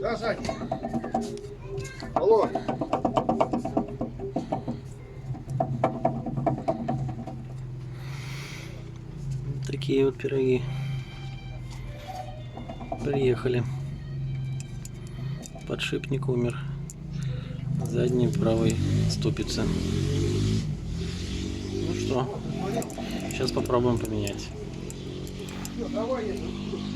Да, Сань? Алло. Такие вот пироги. Приехали. Подшипник умер. Задний правый ступица. Ну что, сейчас попробуем поменять.